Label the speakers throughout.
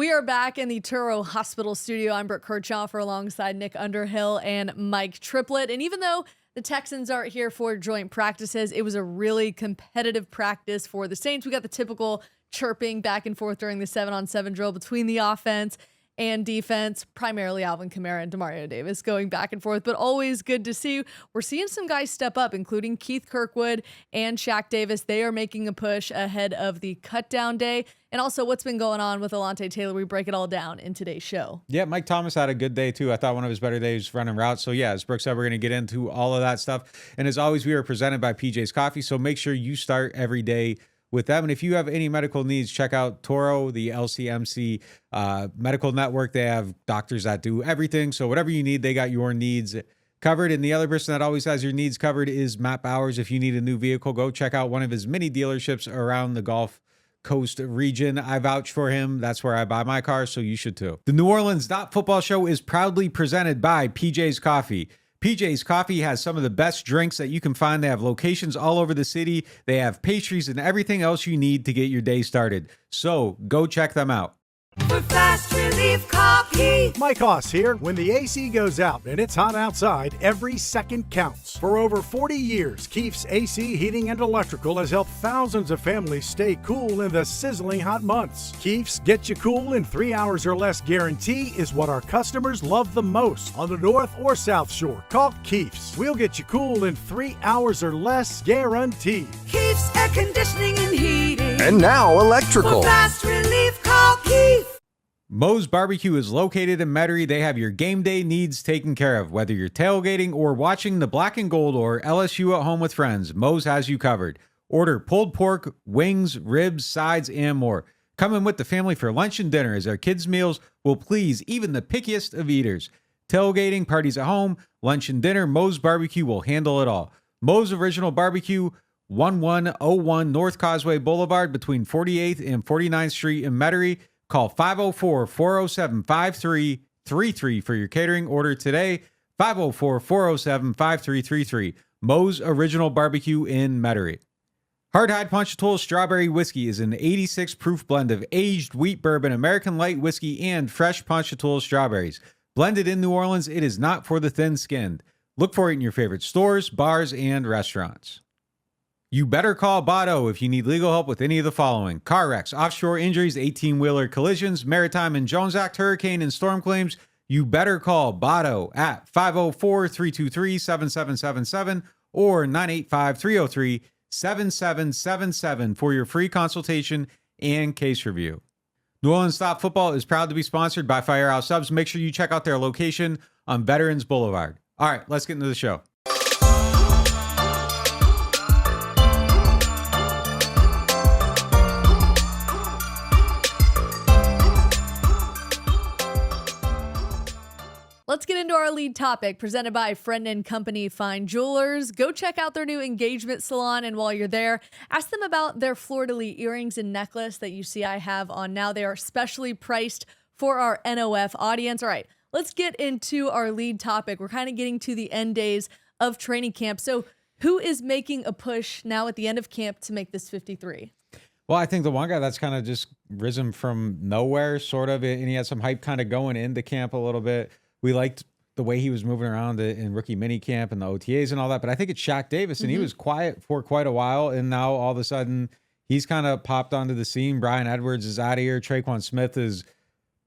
Speaker 1: We are back in the Turo Hospital studio. I'm Brooke Kirchhofer alongside Nick Underhill and Mike Triplett. And even though the Texans aren't here for joint practices, it was a really competitive practice for the Saints. We got the typical chirping back and forth during the 7-on-7 drill between the offense and defense, primarily Alvin Kamara and Demario Davis going back and forth, but always good to see. We're seeing some guys step up, including Keith Kirkwood and Shaq Davis. They are making a push ahead of the cutdown day. And also what's been going on with Elante Taylor. We break it all down in today's show.
Speaker 2: Yeah, Mike Thomas had a good day too. I thought one of his better days running routes. So yeah, as Brooke said, we're going to get into all of that stuff. And as always, we are presented by PJ's Coffee. So make sure you start every day with them. And if you have any medical needs, check out Toro, the LCMC medical network. They have doctors that do everything. So whatever you need, they got your needs covered. And the other person that always has your needs covered is Matt Bowers. If you need a new vehicle, go check out one of his many dealerships around the Gulf Coast region. I vouch for him. That's where I buy my car, so you should too. The NewOrleans.Football show is proudly presented by PJ's Coffee. PJ's Coffee has some of the best drinks that you can find. They have locations all over the city. They have pastries and everything else you need to get your day started. So go check them out.
Speaker 3: For fast relief coffee.
Speaker 4: Mike Hoss here. When the AC goes out and it's hot outside, every second counts. For over 40 years, Keefe's AC Heating and Electrical has helped thousands of families stay cool in the sizzling hot months. Keefe's Get You Cool in 3 hours or less guarantee is what our customers love the most on the North or South Shore. Call Keefe's. We'll get you cool in 3 hours or less guaranteed.
Speaker 3: Keefe's Air Conditioning and Heating.
Speaker 5: And now electrical.
Speaker 3: For fast relief, call Keefe.
Speaker 2: Moe's Barbecue is located in Metairie. They have your game day needs taken care of. Whether you're tailgating or watching the Black and Gold or LSU at home with friends, Moe's has you covered. Order pulled pork, wings, ribs, sides, and more. Come in with the family for lunch and dinner, as our kids' meals will please even the pickiest of eaters. Tailgating, parties at home, lunch and dinner, Moe's Barbecue will handle it all. Moe's Original Barbecue, 1101 North Causeway Boulevard between 48th and 49th Street in Metairie. Call 504-407-5333 for your catering order today. 504-407-5333. Moe's Original Barbecue in Metairie. Hardhide Ponchatoula Strawberry Whiskey is an 86 proof blend of aged wheat bourbon, American light whiskey, and fresh Ponchatoula strawberries. Blended in New Orleans, it is not for the thin-skinned. Look for it in your favorite stores, bars, and restaurants. You better call Botto if you need legal help with any of the following: car wrecks, offshore injuries, 18-wheeler collisions, maritime and Jones Act, hurricane and storm claims. You better call Botto at 504-323-7777 or 985-303-7777 for your free consultation and case review. NewOrleans.Football is proud to be sponsored by Firehouse Subs. Make sure you check out their location on Veterans Boulevard. All right, let's get into the show.
Speaker 1: Let's get into our lead topic, presented by Friend and Company Fine Jewelers. Go check out their new engagement salon, and while you're there, ask them about their fleur-de-lis earrings and necklace that you see I have on now. They are specially priced for our NOF audience. All right, let's get into our lead topic. We're kind of getting to the end days of training camp. So who is making a push now at the end of camp to make this 53?
Speaker 2: Well, I think the one guy that's kind of just risen from nowhere, sort of, and he had some hype kind of going into camp a little bit. We liked the way he was moving around in rookie mini camp and the OTAs and all that. But I think it's Shaq Davis, and he was quiet for quite a while. And now all of a sudden he's kind of popped onto the scene. Brian Edwards is out of here. Traquan Smith is,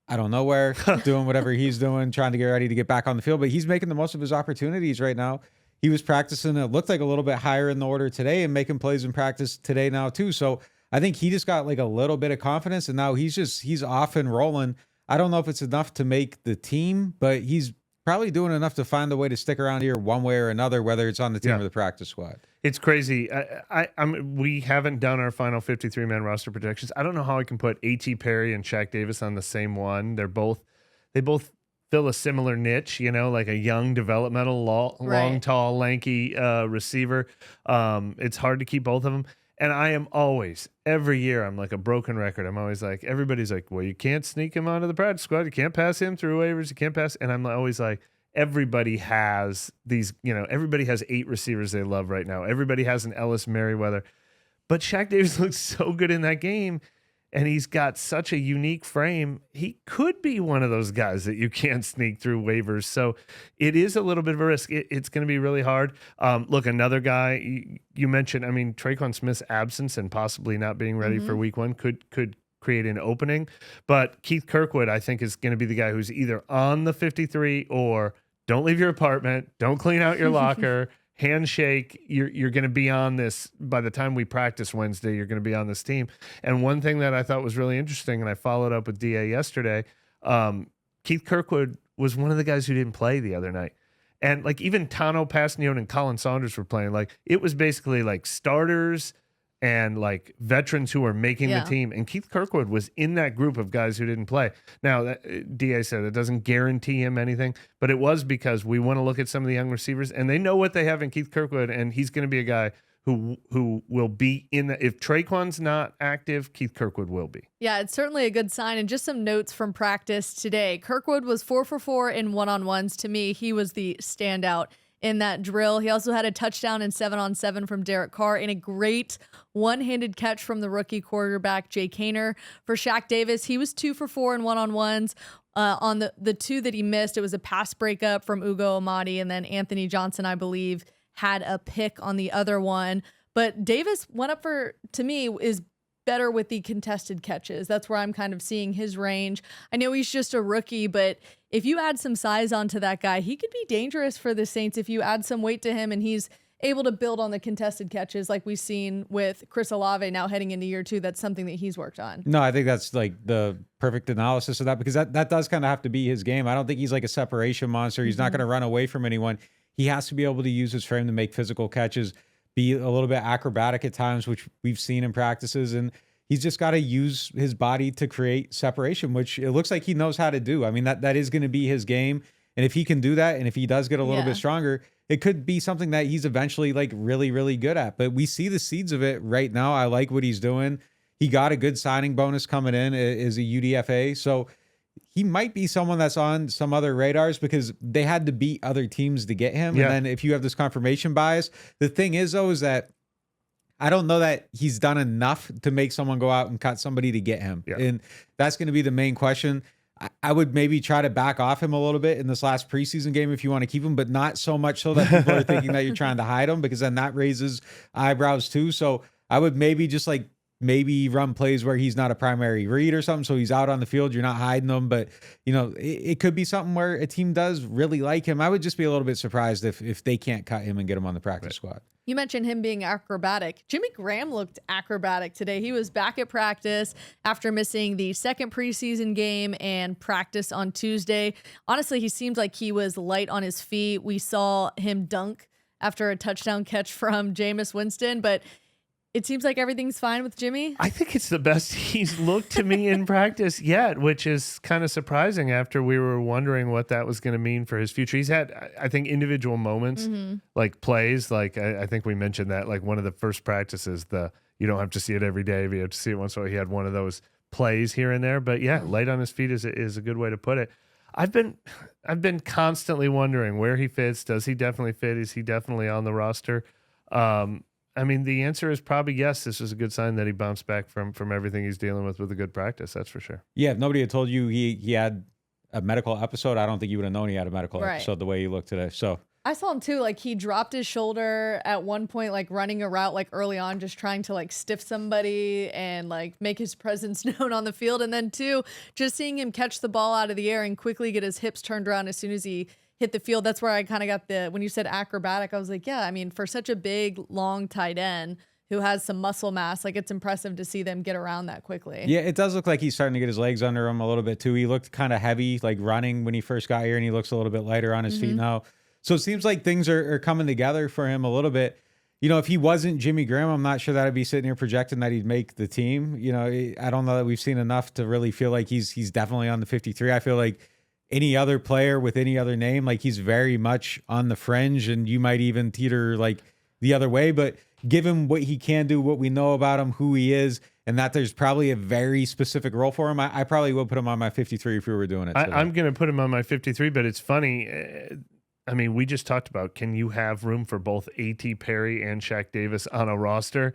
Speaker 2: I don't know where, doing whatever he's doing, trying to get ready to get back on the field. But he's making the most of his opportunities right now. He was practicing, it looked like a little bit higher in the order today, and making plays in practice today now too. So I think he just got like a little bit of confidence, and now he's off and rolling. I don't know if it's enough to make the team, but he's probably doing enough to find a way to stick around here one way or another, whether it's on the team or the practice squad.
Speaker 6: It's crazy. We haven't done our final 53-man roster projections. I don't know how I can put A.T. Perry and Shaq Davis on the same one. They both fill a similar niche, like a young, developmental, long, tall, lanky receiver. It's hard to keep both of them. And I am always, every year, I'm like a broken record. I'm always like, everybody's like, well, you can't sneak him onto the practice squad. You can't pass him through waivers. You can't pass. And I'm always like, everybody has these, everybody has 8 receivers they love right now. Everybody has an Ellis Merriweather. But Shaq Davis looks so good in that game. and he's got such a unique frame. He could be one of those guys that you can't sneak through waivers. So it is a little bit of a risk. It's going to be really hard. Look, another guy you mentioned, I mean, Traquan Smith's absence and possibly not being ready for week one could create an opening. But Keith Kirkwood, I think, is going to be the guy who's either on the 53 or don't leave your apartment, don't clean out your locker, handshake. You're going to be on this by the time we practice Wednesday. You're going to be on this team. And one thing that I thought was really interesting, and I followed up with DA yesterday, Keith Kirkwood was one of the guys who didn't play the other night. And like even Tano Pasnione and Colin Saunders were playing. Like it was basically like starters and like veterans who were making the team. And Keith Kirkwood was in that group of guys who didn't play. Now, DA said it doesn't guarantee him anything, but it was because we want to look at some of the young receivers, and they know what they have in Keith Kirkwood, and he's going to be a guy who will be in the, if Traquan's not active, Keith Kirkwood will be.
Speaker 1: Yeah, it's certainly a good sign. And just some notes from practice today. Kirkwood was 4 for 4 in one-on-ones. To me, he was the standout in that drill. He also had a touchdown in 7-on-7 from Derek Carr and a great one-handed catch from the rookie quarterback, Jay Kaner. For Shaq Davis, he was 2 for 4 in one-on-ones. On the two that he missed, it was a pass breakup from Ugo Amadi, and then Anthony Johnson, I believe, had a pick on the other one. But Davis went up for, to me, is better with the contested catches. That's where I'm kind of seeing his range. I know he's just a rookie, but if you add some size onto that guy, he could be dangerous for the Saints if you add some weight to him and he's able to build on the contested catches like we've seen with Chris Olave now heading into year 2. That's something that he's worked on.
Speaker 2: No, I think that's like the perfect analysis of that, because that does kind of have to be his game. I don't think he's like a separation monster. He's not going to run away from anyone. He has to be able to use his frame to make physical catches, be a little bit acrobatic at times, which we've seen in practices. And he's just got to use his body to create separation, which it looks like he knows how to do. I mean, that is going to be his game. And if he can do that, and if he does get a little bit stronger, it could be something that he's eventually like really, really good at. But we see the seeds of it right now. I like what he's doing. He got a good signing bonus coming in as a UDFA. So he might be someone that's on some other radars because they had to beat other teams to get him. And then if you have this confirmation bias, the thing is though, is that I don't know that he's done enough to make someone go out and cut somebody to get him. And that's going to be the main question. I would maybe try to back off him a little bit in this last preseason game if you want to keep him, but not so much so that people are thinking that you're trying to hide him, because then that raises eyebrows too. So I would maybe just like maybe run plays where he's not a primary read or something. So he's out on the field. You're not hiding him, but you know, it could be something where a team does really like him. I would just be a little bit surprised if they can't cut him and get him on the practice squad.
Speaker 1: You mentioned him being acrobatic. Jimmy Graham looked acrobatic today. He was back at practice after missing the second preseason game and practice on Tuesday. Honestly, he seemed like he was light on his feet. We saw him dunk after a touchdown catch from Jameis Winston, but it seems like everything's fine with Jimmy.
Speaker 6: I think it's the best he's looked to me in practice yet, which is kind of surprising after we were wondering what that was going to mean for his future. He's had, I think, individual moments, like plays. Like I think we mentioned that, like one of the first practices, you don't have to see it every day, but you have to see it once in a while. He had one of those plays here and there. But yeah, light on his feet is a good way to put it. I've been constantly wondering where he fits. Does he definitely fit? Is he definitely on the roster? I mean, the answer is probably yes. This is a good sign that he bounced back from everything he's dealing with a good practice. That's for sure.
Speaker 2: Yeah, if nobody had told you he had a medical episode, I don't think you would have known he had a medical episode the way he looked today. So
Speaker 1: I saw him too. Like he dropped his shoulder at one point, like running a route, like early on, just trying to like stiff somebody and like make his presence known on the field. And then two, just seeing him catch the ball out of the air and quickly get his hips turned around as soon as he hit the field. That's where I kind of got when you said acrobatic, I was like, yeah, I mean, for such a big, long tight end who has some muscle mass, like it's impressive to see them get around that quickly.
Speaker 2: Yeah, it does look like he's starting to get his legs under him a little bit too. He looked kind of heavy, like running when he first got here, and he looks a little bit lighter on his feet now. So it seems like things are coming together for him a little bit. You know, if he wasn't Jimmy Graham, I'm not sure that I'd be sitting here projecting that he'd make the team. You know, I don't know that we've seen enough to really feel like he's definitely on the 53. I feel like any other player with any other name, like he's very much on the fringe, and you might even teeter like the other way. But given what he can do, what we know about him, who he is, and that there's probably a very specific role for him, I probably would put him on my 53 if we were doing it.
Speaker 6: I'm going to put him on my 53, but it's funny. I mean, we just talked about, can you have room for both A.T. Perry and Shaq Davis on a roster?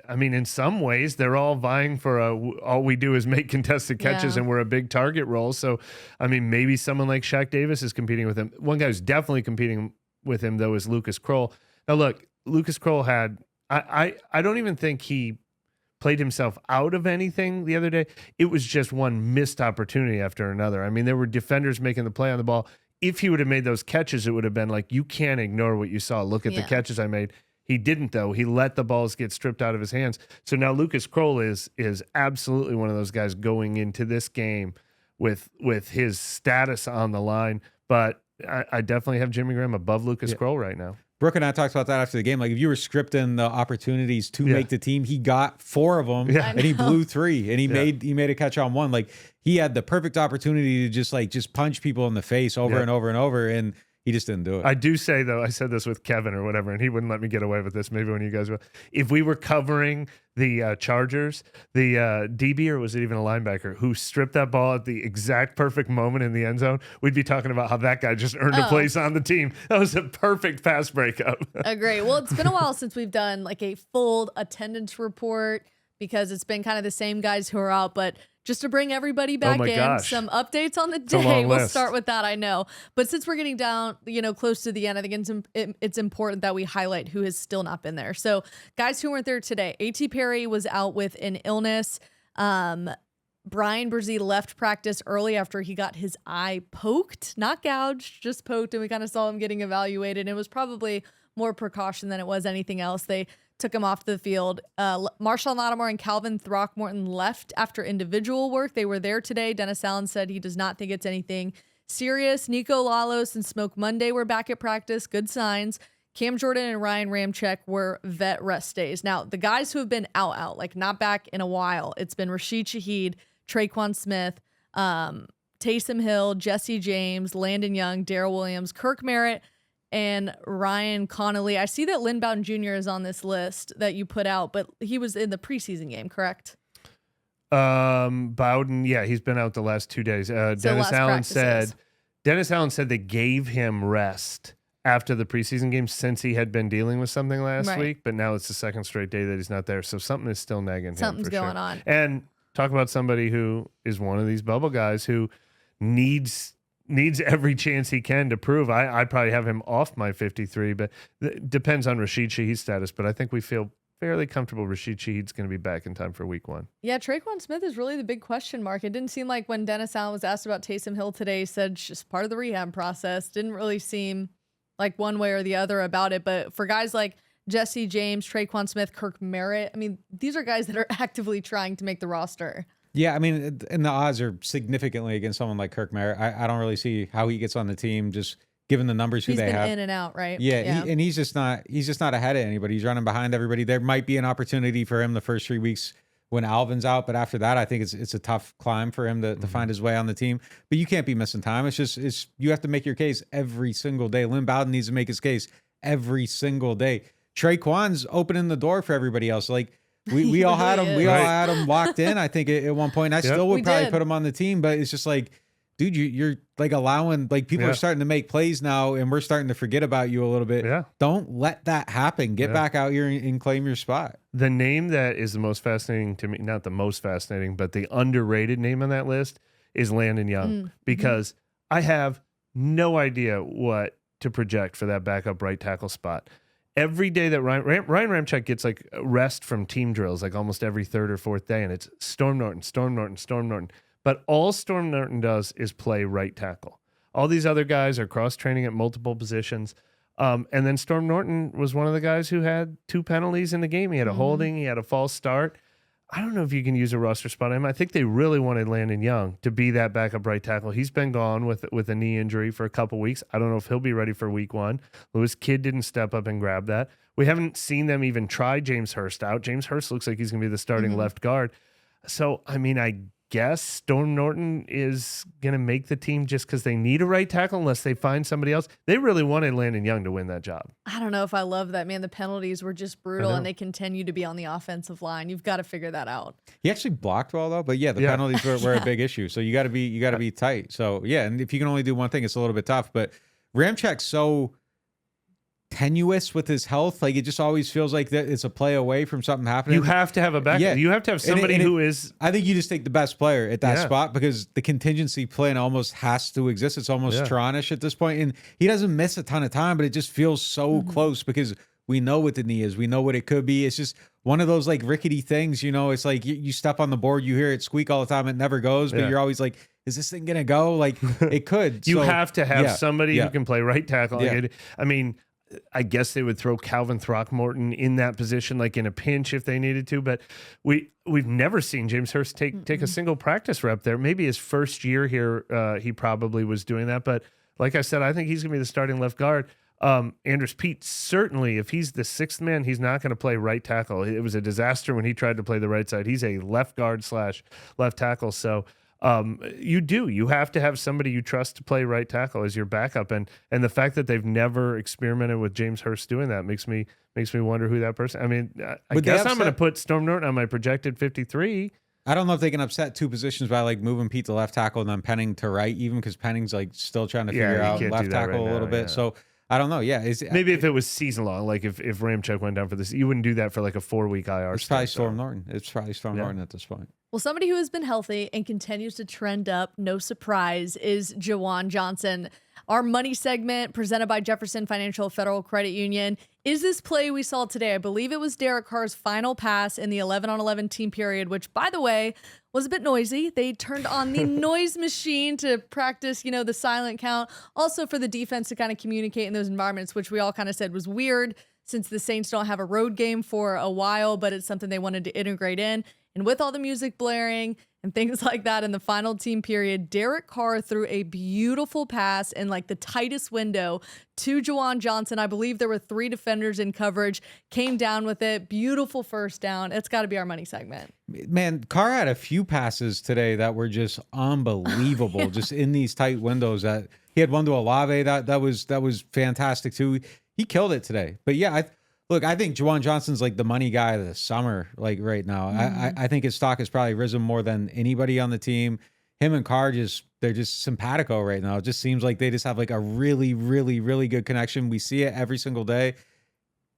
Speaker 6: I mean, in some ways, they're all vying for all we do is make contested catches, and we're a big target role. So, I mean, maybe someone like Shaq Davis is competing with him. One guy who's definitely competing with him, though, is Lucas Kroll. Now, look, Lucas Kroll had I don't even think he played himself out of anything the other day. It was just one missed opportunity after another. I mean, there were defenders making the play on the ball. If he would have made those catches, it would have been like, you can't ignore what you saw. Look at the catches I made. He didn't, though. He let the balls get stripped out of his hands. So now Lucas Kroll is absolutely one of those guys going into this game with his status on the line. But I definitely have Jimmy Graham above Lucas Kroll right now.
Speaker 2: Brooke and I talked about that after the game. Like, if you were scripting the opportunities to make the team, he got 4 of them and he blew 3 and he made a catch on 1. Like, he had the perfect opportunity to just punch people in the face over and over and over, and he just didn't do it.
Speaker 6: I do say, though, I said this with Kevin or whatever, and he wouldn't let me get away with this. Maybe when you guys will. If we were covering the Chargers, the DB, or was it even a linebacker, who stripped that ball at the exact perfect moment in the end zone, we'd be talking about how that guy just earned a place on the team. That was a perfect pass breakup.
Speaker 1: Agree. Well, it's been a while since we've done like a full attendance report because it's been kind of the same guys who are out, but just to bring everybody back in, some updates on the day. We'll start with that, I know. But since we're getting down, close to the end, I think it's important that we highlight who has still not been there. So guys who weren't there today, A.T. Perry was out with an illness. Brian Brzee left practice early after he got his eye poked, not gouged, just poked, and we kind of saw him getting evaluated. It was probably more precaution than it was anything else. They took him off the field. Marshawn Lattimore and Calvin Throckmorton left after individual work. They were there today. Dennis Allen said he does not think it's anything serious. Nico Lalos and Smoke Monday were back at practice. Good signs. Cam Jordan and Ryan Ramczyk were vet rest days. Now, the guys who have been out, like not back in a while, it's been Rashid Shaheed, Traquan Smith, Taysom Hill, Jesse James, Landon Young, Darrell Williams, Kirk Merritt, and Ryan Connolly. I see that Lynn Bowden Jr. is on this list that you put out, but he was in the preseason game, correct?
Speaker 6: Bowden, he's been out the last 2 days. Dennis Allen said they gave him rest after the preseason game since he had been dealing with something last week, but now it's the second straight day that he's not there. So something is still nagging him.
Speaker 1: Something's going on.
Speaker 6: And talk about somebody who is one of these bubble guys who needs every chance he can to prove. I'd probably have him off my 53, but it depends on Rashid Shaheed's status. But I think we feel fairly comfortable Rashid Shaheed's going to be back in time for week 1.
Speaker 1: Yeah, Traquan Smith is really the big question mark. It didn't seem like when Dennis Allen was asked about Taysom Hill today, he said it's just part of the rehab process. Didn't really seem like one way or the other about it. But for guys like Jesse James, Traquan Smith, Kirk Merritt, I mean, these are guys that are actively trying to make the roster.
Speaker 2: Yeah, I mean, and the odds are significantly against someone like Kirk Merritt. I don't really see how he gets on the team, just given the numbers who they have.
Speaker 1: He's been in and out, right?
Speaker 2: Yeah. And he's just not ahead of anybody. He's running behind everybody. There might be an opportunity for him the first 3 weeks when Alvin's out, but after that, I think it's a tough climb for him to find his way on the team. But you can't be missing time. It's you have to make your case every single day. Lynn Bowden needs to make his case every single day. Traquan's opening the door for everybody else. Like, we all had him. We all had him locked in. I think at one point, I still would probably put him on the team. But it's just like, dude, you're like allowing, like, people are starting to make plays now, and we're starting to forget about you a little bit. Yeah. Don't let that happen. Get back out here and claim your spot.
Speaker 6: The name that is the most fascinating to me, not the most fascinating, but the underrated name on that list is Landon Young, because I have no idea what to project for that backup right tackle spot. Every day that Ryan Ramczyk gets like rest from team drills, like almost every third or fourth day, and it's Storm Norton. But all Storm Norton does is play right tackle. All these other guys are cross-training at multiple positions. And then Storm Norton was one of the guys who had 2 penalties in the game. He had a holding, he had a false start. I don't know if you can use a roster spot on him. I think they really wanted Landon Young to be that backup right tackle. He's been gone with a knee injury for a couple weeks. I don't know if he'll be ready for week 1. Lewis Kidd didn't step up and grab that. We haven't seen them even try James Hurst out. James Hurst looks like he's going to be the starting left guard. So, I mean, I guess Storm Norton is going to make the team just because they need a right tackle unless they find somebody else. They really wanted Landon Young to win that job.
Speaker 1: I don't know if I love that, man. The penalties were just brutal, and they continue to be on the offensive line. You've got to figure that out.
Speaker 2: He actually blocked well, though. But yeah, the penalties were a big issue. So you got to be tight. So yeah, and if you can only do one thing, it's a little bit tough. But Ramczyk's so tenuous with his health. Like, it just always feels like that it's a play away from something happening.
Speaker 6: You have to have a backup.
Speaker 2: Yeah.
Speaker 6: You have to have somebody who is.
Speaker 2: I think you just take the best player at that spot, because the contingency plan almost has to exist. It's almost Tron-ish at this point. And he doesn't miss a ton of time, but it just feels so close, because we know what the knee is. We know what it could be. It's just one of those like rickety things, you know. It's like you step on the board, you hear it squeak all the time. It never goes, but you're always like, is this thing going to go? Like, it could.
Speaker 6: You
Speaker 2: So,
Speaker 6: have to have somebody who can play right tackle.
Speaker 2: Yeah.
Speaker 6: I mean, I guess they would throw Calvin Throckmorton in that position, like in a pinch if they needed to. But we've never seen James Hurst take a single practice rep there. Maybe his first year here, he probably was doing that. But like I said, I think he's going to be the starting left guard. Andrus Peat, certainly, if he's the sixth man, he's not going to play right tackle. It was a disaster when he tried to play the right side. He's a left guard / left tackle. So you have to have somebody you trust to play right tackle as your backup. And the fact that they've never experimented with James Hurst doing that makes me wonder who that person. I mean, I guess I'm going to put Storm Norton on my projected 53.
Speaker 2: I don't know if they can upset two positions by like moving Pete to left tackle and then Penning to right, even because Penning's like still trying to figure out left tackle a little bit. So I don't know. Yeah,
Speaker 6: maybe if it was season long, like if Ramczyk went down for this, you wouldn't do that for like a 4-week IR.
Speaker 2: It's probably Storm Norton. It's probably Storm Norton at this point.
Speaker 1: Well, somebody who has been healthy and continues to trend up, no surprise, is Jawan Johnson. Our money segment presented by Jefferson Financial Federal Credit Union. Is this play we saw today? I believe it was Derek Carr's final pass in the 11-on-11 team period, which, by the way, was a bit noisy. They turned on the noise machine to practice, the silent count. Also for the defense to kind of communicate in those environments, which we all kind of said was weird since the Saints don't have a road game for a while, but it's something they wanted to integrate in. And with all the music blaring and things like that in the final team period, Derek Carr threw a beautiful pass in like the tightest window to Jawan Johnson. I believe there were 3 defenders in coverage, came down with it. Beautiful first down. It's got to be our money segment.
Speaker 2: Man, Carr had a few passes today that were just unbelievable, just in these tight windows. That he had one to Olave that was fantastic too. He killed it today. But yeah, I think Jawan Johnson's like the money guy of the summer, like right now. I think his stock has probably risen more than anybody on the team. Him and Carr they're just simpatico right now. It just seems like they just have like a really, really, really good connection. We see it every single day.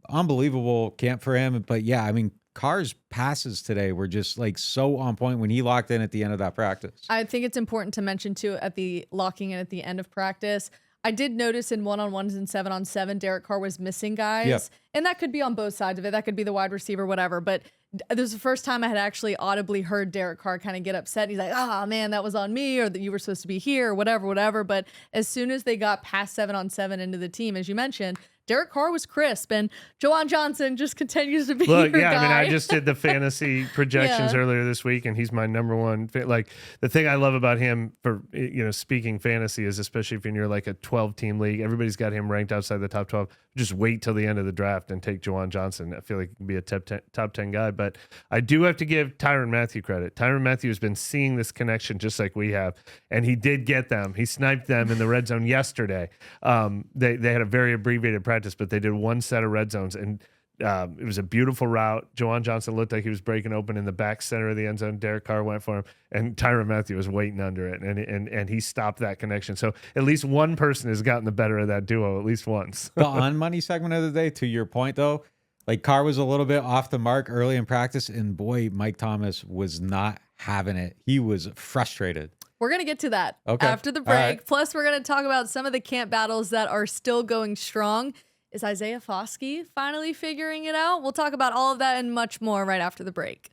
Speaker 2: Unbelievable camp for him. But yeah, I mean, Carr's passes today were just like so on point when he locked in at the end of that practice.
Speaker 1: I think it's important to mention too, at the locking in at the end of practice, I did notice in 1-on-1s and 7-on-7, Derek Carr was missing guys.
Speaker 2: Yep.
Speaker 1: And that could be on both sides of it. That could be the wide receiver, whatever. But this was the first time I had actually audibly heard Derek Carr kind of get upset. He's like, man, that was on me, or that you were supposed to be here, or whatever. But as soon as they got past 7-on-7 into the team, as you mentioned, Derek Carr was crisp, and Jawan Johnson just continues to be your guy.
Speaker 6: I mean, I just did the fantasy projections earlier this week, and he's my number one. Like, the thing I love about him for, speaking fantasy is, especially if you're like a 12-team league, everybody's got him ranked outside the top 12. Just wait till the end of the draft and take Jawan Johnson. I feel like he can be a top 10 guy, but I do have to give Tyrann Mathieu credit. Tyrann Mathieu has been seeing this connection just like we have, and he did get them. He sniped them in the red zone yesterday. They had a very abbreviated practice, but they did one set of red zones, and it was a beautiful route. Jawan Johnson looked like he was breaking open in the back center of the end zone. Derek Carr went for him, and Tyrann Mathieu was waiting under it, and he stopped that connection. So at least one person has gotten the better of that duo at least once.
Speaker 2: The on money segment of the day, to your point though, like Carr was a little bit off the mark early in practice, and boy, Mike Thomas was not having it. He was frustrated.
Speaker 1: We're going to get to that after the break. Right. Plus, we're going to talk about some of the camp battles that are still going strong. Is Isaiah Foskey finally figuring it out? We'll talk about all of that and much more right after the break.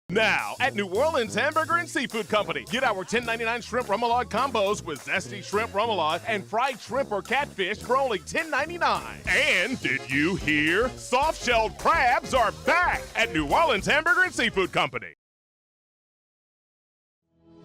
Speaker 5: Now, at New Orleans Hamburger and Seafood Company, get our $10.99 shrimp remoulade combos with zesty shrimp remoulade and fried shrimp or catfish for only $10.99. And did you hear? Soft-shelled crabs are back at New Orleans Hamburger and Seafood Company.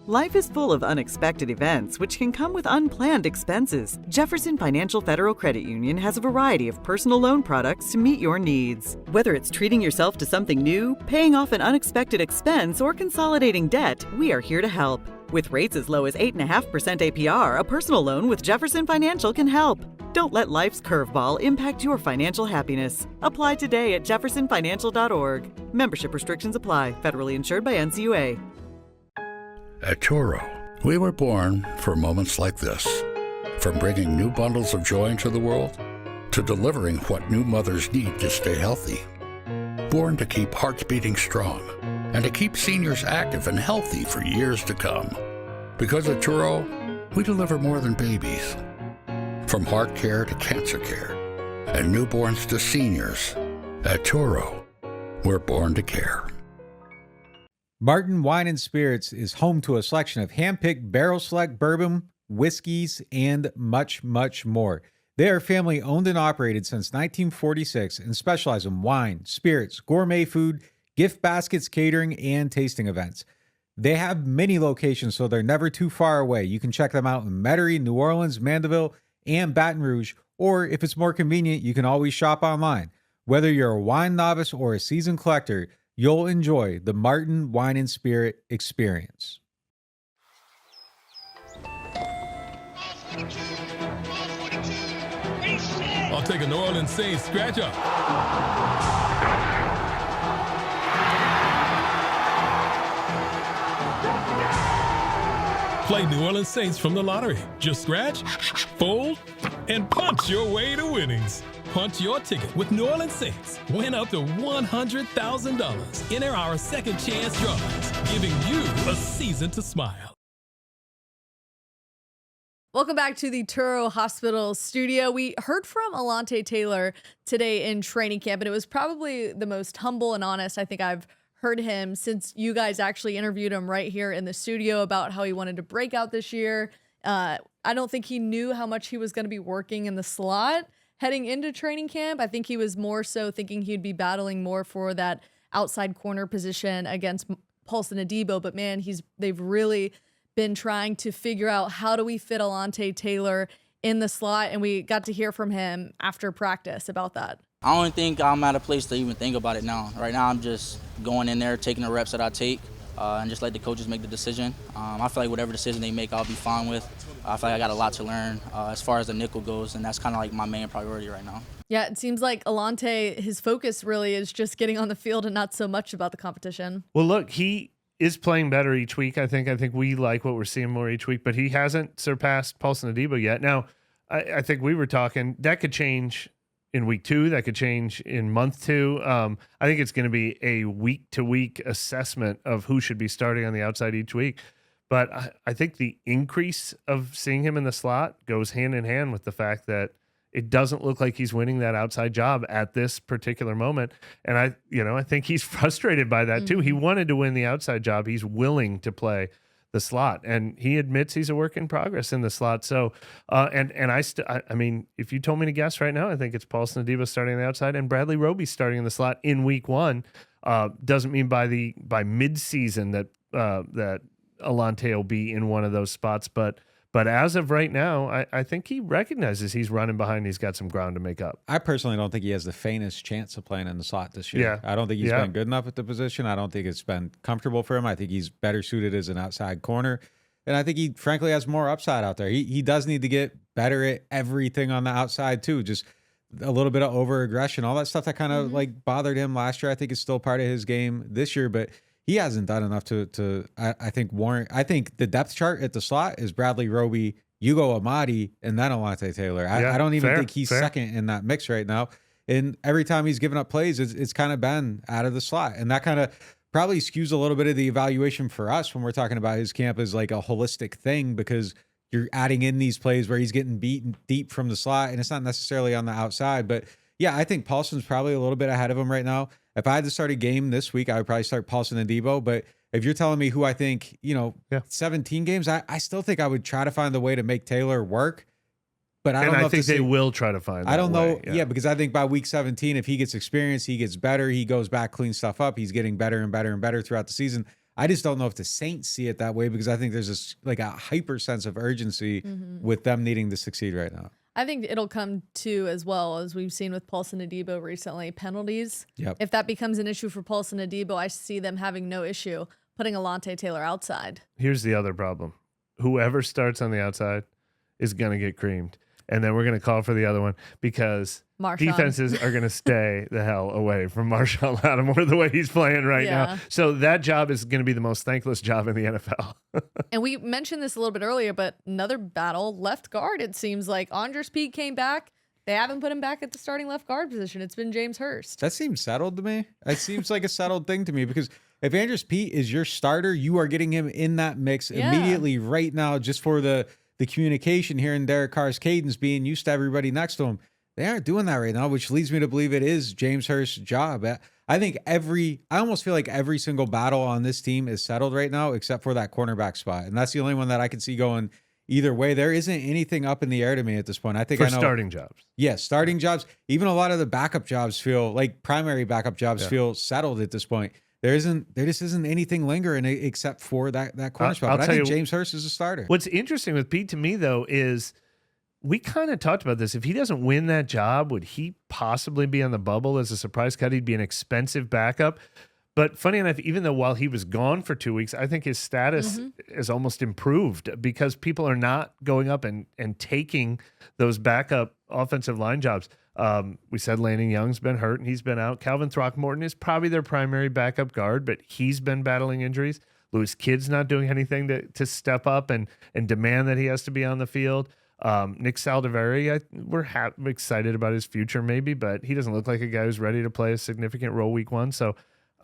Speaker 7: Life is full of unexpected events, which can come with unplanned expenses. Jefferson Financial Federal Credit Union has a variety of personal loan products to meet your needs. Whether it's treating yourself to something new, paying off an unexpected expense, or consolidating debt, we are here to help. With rates as low as 8.5% APR, a personal loan with Jefferson Financial can help. Don't let life's curveball impact your financial happiness. Apply today at jeffersonfinancial.org. Membership restrictions apply. Federally insured by NCUA.
Speaker 8: At Turo, we were born for moments like this. From bringing new bundles of joy into the world to delivering what new mothers need to stay healthy. Born to keep hearts beating strong and to keep seniors active and healthy for years to come. Because at Turo, we deliver more than babies. From heart care to cancer care and newborns to seniors, at Turo, we're born to care.
Speaker 2: Martin Wine and Spirits is home to a selection of hand-picked barrel select bourbon, whiskeys, and much, much more. They are family owned and operated since 1946 and specialize in wine, spirits, gourmet food, gift baskets, catering, and tasting events. They have many locations, so they're never too far away. You can check them out in Metairie, New Orleans, Mandeville, and Baton Rouge, or if it's more convenient, you can always shop online. Whether you're a wine novice or a seasoned collector, you'll enjoy the Martin Wine and Spirit experience.
Speaker 9: I'll take a New Orleans Saints scratch up. Play New Orleans Saints from the lottery. Just scratch, fold, and punch your way to winnings. Punch your ticket with New Orleans Saints. Win up to $100,000. Enter our second chance drawings, giving you a season to smile.
Speaker 1: Welcome back to the Turo Hospital studio. We heard from Elante Taylor today in training camp, and it was probably the most humble and honest I think I've heard him since you guys actually interviewed him right here in the studio about how he wanted to break out this year. I don't think he knew how much he was going to be working in the slot heading into training camp. I think he was more so thinking he'd be battling more for that outside corner position against Paulson Adebo. But man, they've really been trying to figure out how do we fit Elante Taylor in the slot, and we got to hear from him after practice about that.
Speaker 10: I don't think I'm at a place to even think about it now. Right now, I'm just going in there, taking the reps that I take, and just let the coaches make the decision. I feel like whatever decision they make, I'll be fine with. I feel like I got a lot to learn as far as the nickel goes, and that's kind of like my main priority right now.
Speaker 1: Yeah, it seems like Elante, his focus really is just getting on the field and not so much about the competition.
Speaker 6: Well, look, he is playing better each week. I think we like what we're seeing more each week, but he hasn't surpassed Paulson Adebo yet. Now, I think we were talking that could change in week 2. That could change in month 2. I think it's going to be a week-to-week assessment of who should be starting on the outside each week. But I think the increase of seeing him in the slot goes hand in hand with the fact that it doesn't look like he's winning that outside job at this particular moment. And I think he's frustrated by that too. He wanted to win the outside job. He's willing to play the slot, and he admits he's a work in progress in the slot. So, I mean, if you told me to guess right now, I think it's Paulson Adebo starting on the outside and Bradley Roby starting in the slot in week 1. Doesn't mean by mid-season that Elante will be in one of those spots, but as of right now, I think he recognizes he's running behind. He's got some ground to make up.
Speaker 2: I personally don't think he has the faintest chance of playing in the slot this year.
Speaker 6: Yeah.
Speaker 2: I don't think he's been good enough at the position. I don't think it's been comfortable for him. I think he's better suited as an outside corner. And I think he frankly has more upside out there. He does need to get better at everything on the outside too. Just a little bit of over-aggression, all that stuff that kind of like bothered him last year. I think is still part of his game this year, but he hasn't done enough to I think warrant. I think the depth chart at the slot is Bradley Roby, Hugo Amadi, and then Elante Taylor. I don't even think he's second in that mix right now. And every time he's given up plays, it's kind of been out of the slot. And that kind of probably skews a little bit of the evaluation for us when we're talking about his camp as like a holistic thing, because you're adding in these plays where he's getting beaten deep from the slot, and it's not necessarily on the outside. But yeah, I think Paulson's probably a little bit ahead of him right now. If I had to start a game this week, I would probably start Paulson Adebo. But if you're telling me who I think, 17 games, I still think I would try to find the way to make Taylor work. But I don't know.
Speaker 6: I think they will try to find.
Speaker 2: I don't know. Yeah, because I think by week 17, if he gets experience, he gets better. He goes back, cleans stuff up. He's getting better and better and better throughout the season. I just don't know if the Saints see it that way, because I think there's this like a hyper sense of urgency with them needing to succeed right now.
Speaker 1: I think it'll come to, as well as we've seen with Paulson Adebo recently, penalties.
Speaker 2: Yep.
Speaker 1: If that becomes an issue for Paulson Adebo, I see them having no issue putting Elante Taylor outside.
Speaker 6: Here's the other problem. Whoever starts on the outside is going to get creamed. And then we're going to call for the other one, because defenses are going to stay the hell away from Marshawn Lattimore the way he's playing right now. So that job is going to be the most thankless job in the NFL.
Speaker 1: And we mentioned this a little bit earlier, but another battle, left guard, it seems like. Andres Peak came back, they haven't put him back at the starting left guard position. It's been James Hurst.
Speaker 2: That seems settled to me. It seems like a settled thing to me because if Andres Pete is your starter, you are getting him in that mix immediately right now just for the communication here in Derek Carr's cadence being used to everybody next to him. They aren't doing that right now, which leads me to believe it is James Hurst's job. I think I almost feel like every single battle on this team is settled right now except for that cornerback spot. And that's the only one that I can see going either way. There isn't anything up in the air to me at this point. I think
Speaker 6: for
Speaker 2: I know
Speaker 6: starting jobs.
Speaker 2: Yes, starting jobs. Even a lot of the backup jobs feel like primary backup jobs feel settled at this point. There just isn't anything lingering except for that corner spot. But I think James Hurst is a starter.
Speaker 6: What's interesting with Pete to me though is we kind of talked about this. If he doesn't win that job, would he possibly be on the bubble as a surprise cut? He'd be an expensive backup. But funny enough, even though while he was gone for 2 weeks, I think his status is almost improved because people are not going up and taking those backup offensive line jobs. We said Landon Young's been hurt and he's been out. Calvin Throckmorton is probably their primary backup guard, but he's been battling injuries. Lewis Kidd's not doing anything to step up and demand that he has to be on the field. Nick Saldiveri, we're excited about his future maybe, but he doesn't look like a guy who's ready to play a significant role week 1. So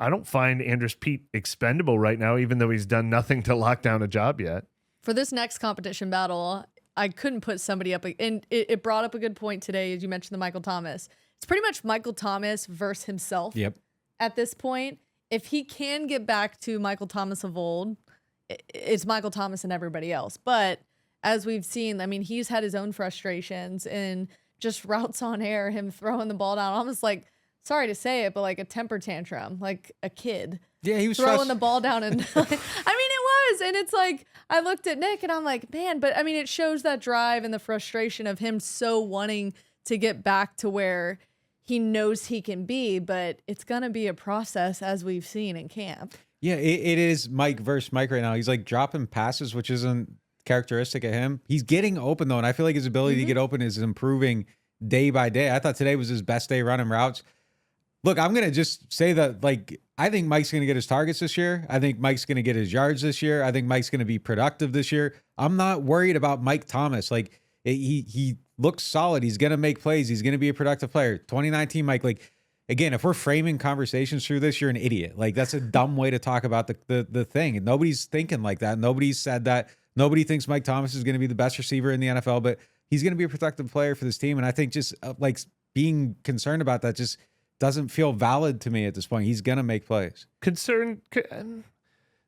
Speaker 6: I don't find Andres Pete expendable right now, even though he's done nothing to lock down a job yet.
Speaker 1: For this next competition battle, I couldn't put somebody up. And it brought up a good point today, as you mentioned, the Michael Thomas. It's pretty much Michael Thomas versus himself at this point. If he can get back to Michael Thomas of old, it's Michael Thomas and everybody else. But as we've seen, I mean, he's had his own frustrations and just routes on air, him throwing the ball down, almost like, sorry to say it, but like a temper tantrum, like a kid.
Speaker 2: Yeah, he was
Speaker 1: throwing the ball down. And I mean, it was. And it's like, I looked at Nick and I'm like, man, but I mean, it shows that drive and the frustration of him so wanting to get back to where he knows he can be, but it's going to be a process as we've seen in camp.
Speaker 2: Yeah, it is Mike versus Mike right now. He's like dropping passes, which isn't characteristic of him. He's getting open though, and I feel like his ability to get open is improving day by day. I thought today was his best day running routes. Look, I'm going to just say that, like, I think Mike's going to get his targets this year. I think Mike's going to get his yards this year. I think Mike's going to be productive this year. I'm not worried about Mike Thomas. Like, he looks solid. He's going to make plays. He's going to be a productive player. 2019 Mike, like, again, if we're framing conversations through this, you're an idiot. Like, that's a dumb way to talk about the thing. And nobody's thinking like that. Nobody's said that. Nobody thinks Mike Thomas is going to be the best receiver in the NFL, but he's going to be a productive player for this team. And I think just like being concerned about that just doesn't feel valid to me at this point. He's going to make plays.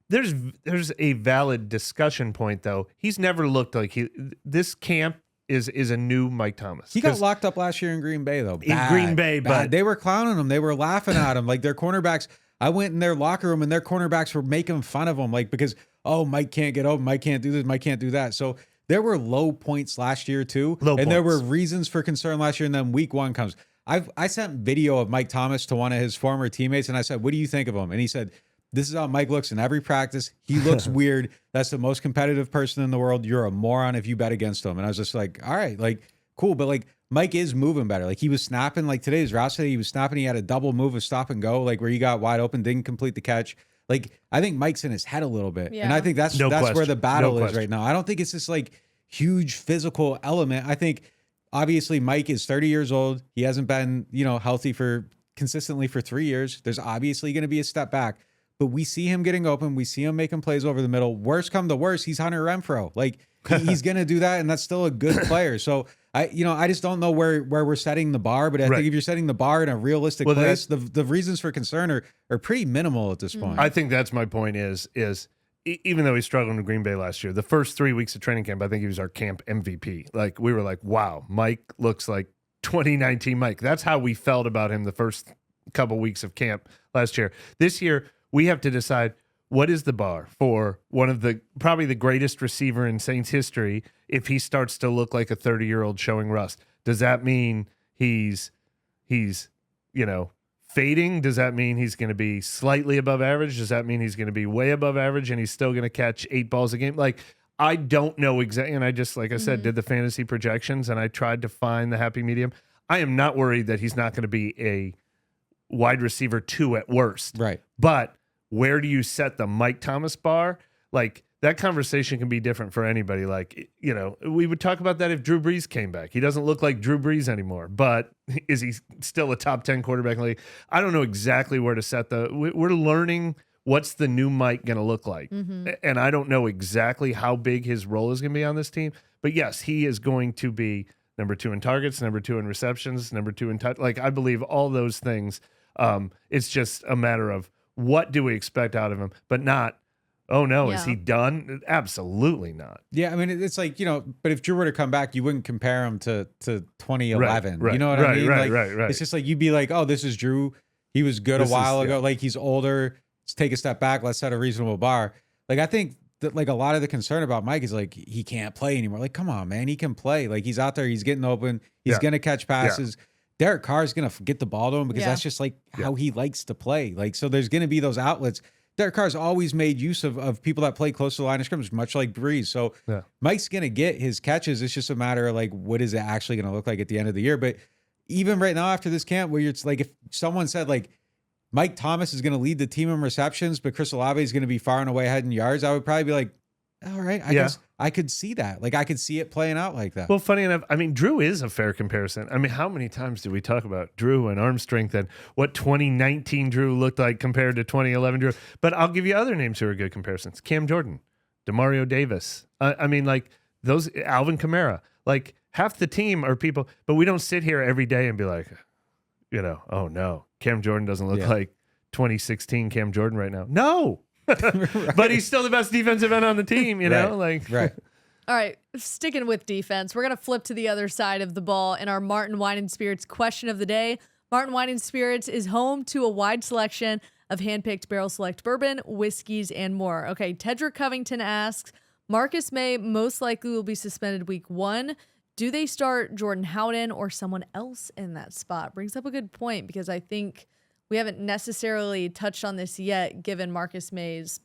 Speaker 6: There's a valid discussion point though. He's never looked like this camp is a new Mike Thomas.
Speaker 2: He got locked up last year in Green Bay though.
Speaker 6: But
Speaker 2: they were clowning him. They were laughing at him. Like their cornerbacks, I went in their locker room and their cornerbacks were making fun of him. Like, because, oh, Mike can't get open. Mike can't do this. Mike can't do that. So there were low points last year too. There were reasons for concern last year. And then week 1 comes. I sent video of Mike Thomas to one of his former teammates and I said, what do you think of him? And he said, this is how Mike looks in every practice. He looks weird. That's the most competitive person in the world. You're a moron if you bet against him. And I was just like, all right, like, cool. But like, Mike is moving better. Like, he was snapping, like today's route today, he was snapping. He had a double move of stop and go, like where he got wide open, didn't complete the catch. Like, I think Mike's in his head a little bit. Yeah. And I think that's where the battle is right now. I don't think it's this like huge physical element. I think obviously Mike is 30 years old. He hasn't been, healthy consistently for 3 years. There's obviously going to be a step back. But we see him getting open. We see him making plays over the middle. Worst come to worst, he's Hunter Renfrow. Like, he's going to do that, and that's still a good player. So, I just don't know where we're setting the bar. But I think if you're setting the bar in a realistic place, the reasons for concern are pretty minimal at this point.
Speaker 6: I think that's my point is even though he struggled in Green Bay last year, the first 3 weeks of training camp, I think he was our camp MVP. Like, we were like, wow, Mike looks like 2019 Mike. That's how we felt about him the first couple weeks of camp last year. This year, we have to decide what is the bar for one of probably the greatest receiver in Saints history if he starts to look like a 30-year-old showing rust. Does that mean he's fading? Does that mean he's going to be slightly above average? Does that mean he's going to be way above average and he's still going to catch 8 balls a game? Like, I don't know exactly. And I just, like I said, did the fantasy projections and I tried to find the happy medium. I am not worried that he's not going to be a wide receiver 2 at worst.
Speaker 2: Right.
Speaker 6: But where do you set the Mike Thomas bar? Like, that conversation can be different for anybody. Like, you know, we would talk about that if Drew Brees came back. He doesn't look like Drew Brees anymore, but is he still a top 10 quarterback in the league? I don't know exactly where to set we're learning what's the new Mike going to look like. And I don't know exactly how big his role is going to be on this team, but yes, he is going to be number 2 in targets, number 2 in receptions, number 2 in touch. Like, I believe all those things. It's just a matter of what do we expect out of him, but not, oh no, is he done? Absolutely not.
Speaker 2: Yeah, I mean, it's like, you know, but if Drew were to come back, you wouldn't compare him to 2011.
Speaker 6: Right,
Speaker 2: you know what I mean?
Speaker 6: Right.
Speaker 2: It's just like, you'd be like, oh, this is Drew. He was good a while ago. Like, he's older. Let's take a step back. Let's set a reasonable bar. Like, I think that, like, a lot of the concern about Mike is like, he can't play anymore. Like, come on, man, he can play. Like, he's out there, he's getting open, he's going to catch passes. Derek Carr is going to get the ball to him because that's just like how he likes to play. Like, so there's going to be those outlets. Derek Carr's always made use of people that play close to the line of scrimmage, much like Breeze. So Mike's going to get his catches. It's just a matter of, like, what is it actually going to look like at the end of the year? But even right now after this camp, where it's like, if someone said, like, Mike Thomas is going to lead the team in receptions, but Chris Olave is going to be far and away ahead in yards, I would probably be like, all right, I guess I could see that. Like, I could see it playing out like that.
Speaker 6: Well, funny enough, I mean, Drew is a fair comparison. I mean, how many times do we talk about Drew and arm strength and what 2019 Drew looked like compared to 2011 Drew? But I'll give you other names who are good comparisons. Cam Jordan, Demario Davis. I mean, like, those, Alvin Kamara. Like, half the team are people, but we don't sit here every day and be like, you know, oh no, Cam Jordan doesn't look like 2016 Cam Jordan right now. No. But he's still the best defensive end on the team, you know?
Speaker 1: All right, sticking with defense, we're going to flip to the other side of the ball in our Martin Wine and Spirits question of the day. Martin Wine and Spirits is home to a wide selection of handpicked barrel select bourbon, whiskeys, and more. Okay, Tedrick Covington asks, Marcus May most likely will be suspended week 1. Do they start Jordan Howden or someone else in that spot? Brings up a good point, because I think we haven't necessarily touched on this yet, given Marcus May's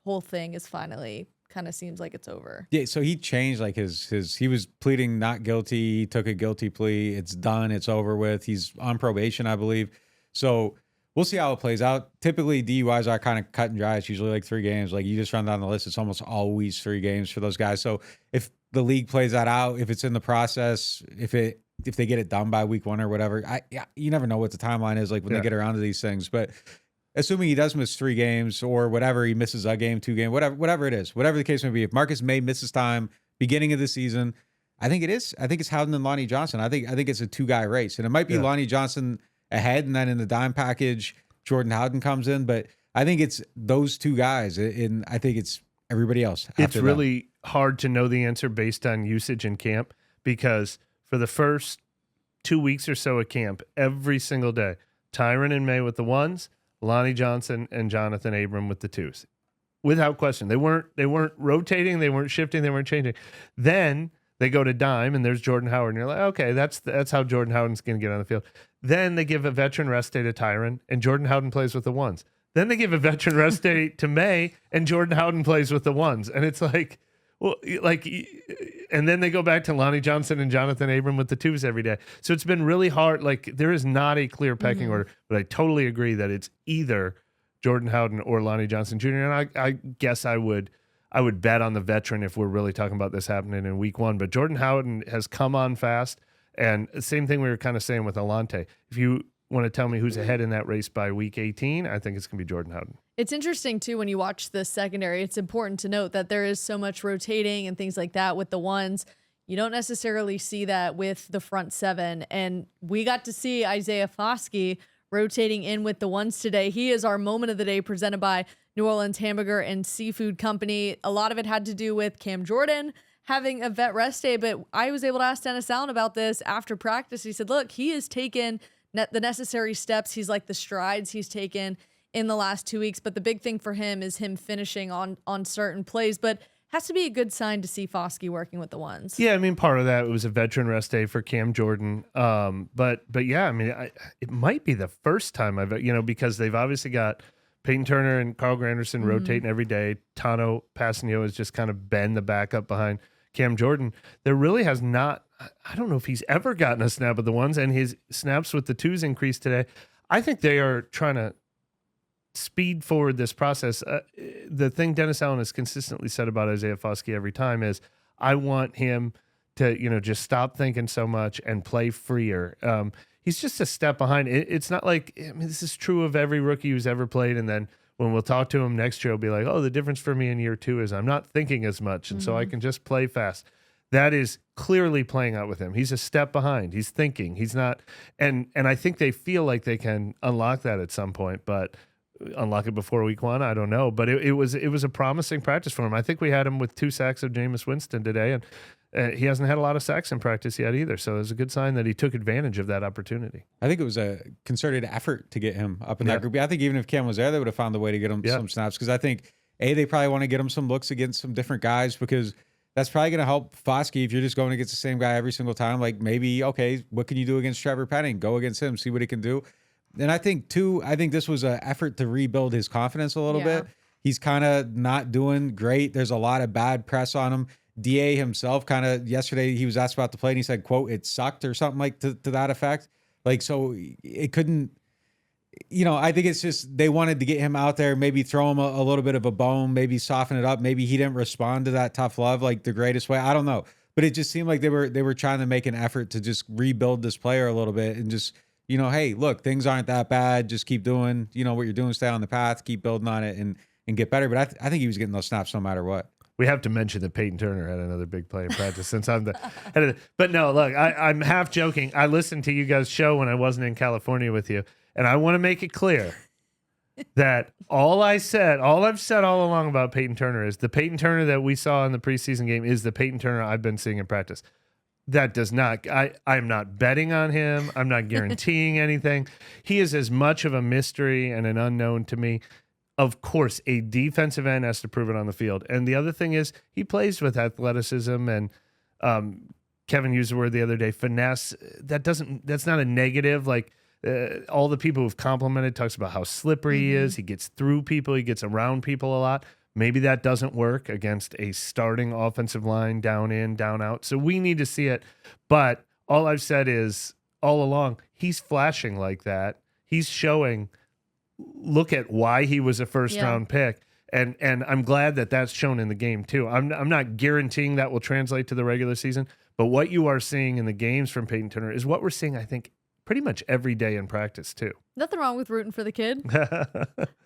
Speaker 1: whole thing is finally kind of seems like it's over.
Speaker 2: Yeah, so he changed, like, he was pleading not guilty, he took a guilty plea, it's done, it's over with. He's on probation, I believe. So we'll see how it plays out. Typically, DUIs are kind of cut and dry. It's usually like 3 games. Like, you just run down the list, it's almost always 3 games for those guys. So if the league plays that out, if it's in the process, if they get it done by week 1 or whatever, you never know what the timeline is like when they get around to these things. But assuming he does miss 3 games or whatever, he misses a game, 2 games, whatever it is, whatever the case may be, if Marcus May misses time beginning of the season, I think it's Howden and Lonnie Johnson. I think it's a 2-guy race, and it might be Lonnie Johnson ahead, and then in the dime package, Jordan Howden comes in. But I think it's those 2 guys, and I think it's everybody else.
Speaker 6: It's really hard to know the answer based on usage in camp, because for the first 2 weeks or so at camp, every single day, Tyron and May with the 1s, Lonnie Johnson and Jonathan Abram with the 2s, without question. They weren't rotating, they weren't shifting, they weren't changing. Then they go to dime, and there's Jordan Howard, and you're like, okay, that's how Jordan Howden's going to get on the field. Then they give a veteran rest day to Tyron, and Jordan Howden plays with the 1s. Then they give a veteran rest day to May, and Jordan Howden plays with the 1s, and it's like, well, like, and then they go back to Lonnie Johnson and Jonathan Abram with the 2s every day. So it's been really hard. Like, there is not a clear pecking order, but I totally agree that it's either Jordan Howden or Lonnie Johnson Jr. And I guess I would bet on the veteran if we're really talking about this happening in week 1. But Jordan Howden has come on fast, and same thing we were kind of saying with Elante. If you want to tell me who's ahead in that race by week 18, I think it's going to be Jordan Howden.
Speaker 1: It's interesting, too, when you watch the secondary. It's important to note that there is so much rotating and things like that with the 1s. You don't necessarily see that with the front 7. And we got to see Isaiah Foskey rotating in with the 1s today. He is our moment of the day, presented by New Orleans Hamburger and Seafood Company. A lot of it had to do with Cam Jordan having a vet rest day, but I was able to ask Dennis Allen about this after practice. He said, look, he has taken the necessary steps. He's like the strides he's taken in the last 2 weeks, but the big thing for him is him finishing on certain plays, but has to be a good sign to see Foskey working with the 1s.
Speaker 6: Yeah, I mean, part of that, it was a veteran rest day for Cam Jordan. But yeah, I mean, it might be the first time because they've obviously got Peyton Turner and Carl Granderson rotating every day. Tano Passanio has just kind of been the backup behind Cam Jordan. There really has not, I don't know if he's ever gotten a snap of the 1s, and his snaps with the 2s increased today. I think they are trying to speed forward this process. The thing Dennis Allen has consistently said about Isaiah Foskey every time is, I want him to, just stop thinking so much and play freer. He's just a step behind. It's not like, this is true of every rookie who's ever played. And then when we'll talk to him next year, he'll be like, oh, the difference for me in year 2 is I'm not thinking as much. And so I can just play fast. That is clearly playing out with him. He's a step behind. He's thinking. He's not. And I think they feel like they can unlock that at some point, but unlock it before week 1, I don't know. But it was a promising practice for him. I think we had him with 2 sacks of Jameis Winston today, and he hasn't had a lot of sacks in practice yet either. So it was a good sign that he took advantage of that opportunity.
Speaker 2: I think it was a concerted effort to get him up in that group. I think even if Cam was there, they would have found a way to get him some snaps, because I think, they probably want to get him some looks against some different guys, because that's probably going to help Foskey if you're just going against the same guy every single time. Like, maybe, okay, what can you do against Trevor Penning? Go against him, see what he can do. And I think, too, this was an effort to rebuild his confidence a little bit. He's kind of not doing great. There's a lot of bad press on him. DA himself yesterday, he was asked about the play, and he said, quote, it sucked or something like to that effect. Like, so it couldn't, I think it's just they wanted to get him out there, maybe throw him a little bit of a bone, maybe soften it up. Maybe he didn't respond to that tough love like the greatest way. I don't know. But it just seemed like they were trying to make an effort to just rebuild this player a little bit and just, hey, look, things aren't that bad. Just keep doing, what you're doing, stay on the path, keep building on it and get better. But I think he was getting those snaps no matter what.
Speaker 6: We have to mention that Peyton Turner had another big play in practice since I'm the head of the, but no, look, I'm half joking. I listened to you guys' show when I wasn't in California with you, and I want to make it clear that all I've said all along about Peyton Turner is the Peyton Turner that we saw in the preseason game is the Peyton Turner I've been seeing in practice. That does not, I'm not betting on him. I'm not guaranteeing anything. He is as much of a mystery and an unknown to me. Of course, a defensive end has to prove it on the field. And the other thing is he plays with athleticism and Kevin used the word the other day, finesse. That's not a negative. Like all the people who've complimented talks about how slippery he is. He gets through people. He gets around people a lot. Maybe that doesn't work against a starting offensive line, down in, down out. So we need to see it. But all I've said is all along, he's flashing like that. He's showing, look at why he was a first-round pick. And I'm glad that that's shown in the game too. I'm not guaranteeing that will translate to the regular season, but what you are seeing in the games from Peyton Turner is what we're seeing, I think, pretty much every day in practice too.
Speaker 1: Nothing wrong with rooting for the kid.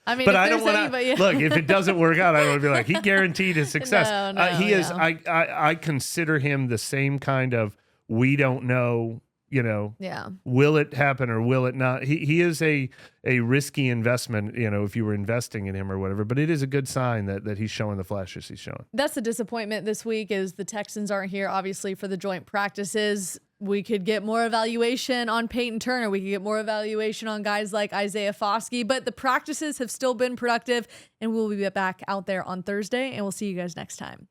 Speaker 1: I mean,
Speaker 6: but
Speaker 1: if
Speaker 6: I don't want to look. If it doesn't work out, I don't want to be like he guaranteed his success.
Speaker 1: No,
Speaker 6: he is. I consider him the same kind of we don't know. Will it happen or will it not? He is a risky investment. If you were investing in him or whatever. But it is a good sign that he's showing the flashes he's showing.
Speaker 1: That's the disappointment this week is the Texans aren't here, obviously, for the joint practices. We could get more evaluation on Peyton Turner. We could get more evaluation on guys like Isaiah Foskey. But the practices have still been productive, and we'll be back out there on Thursday, and we'll see you guys next time.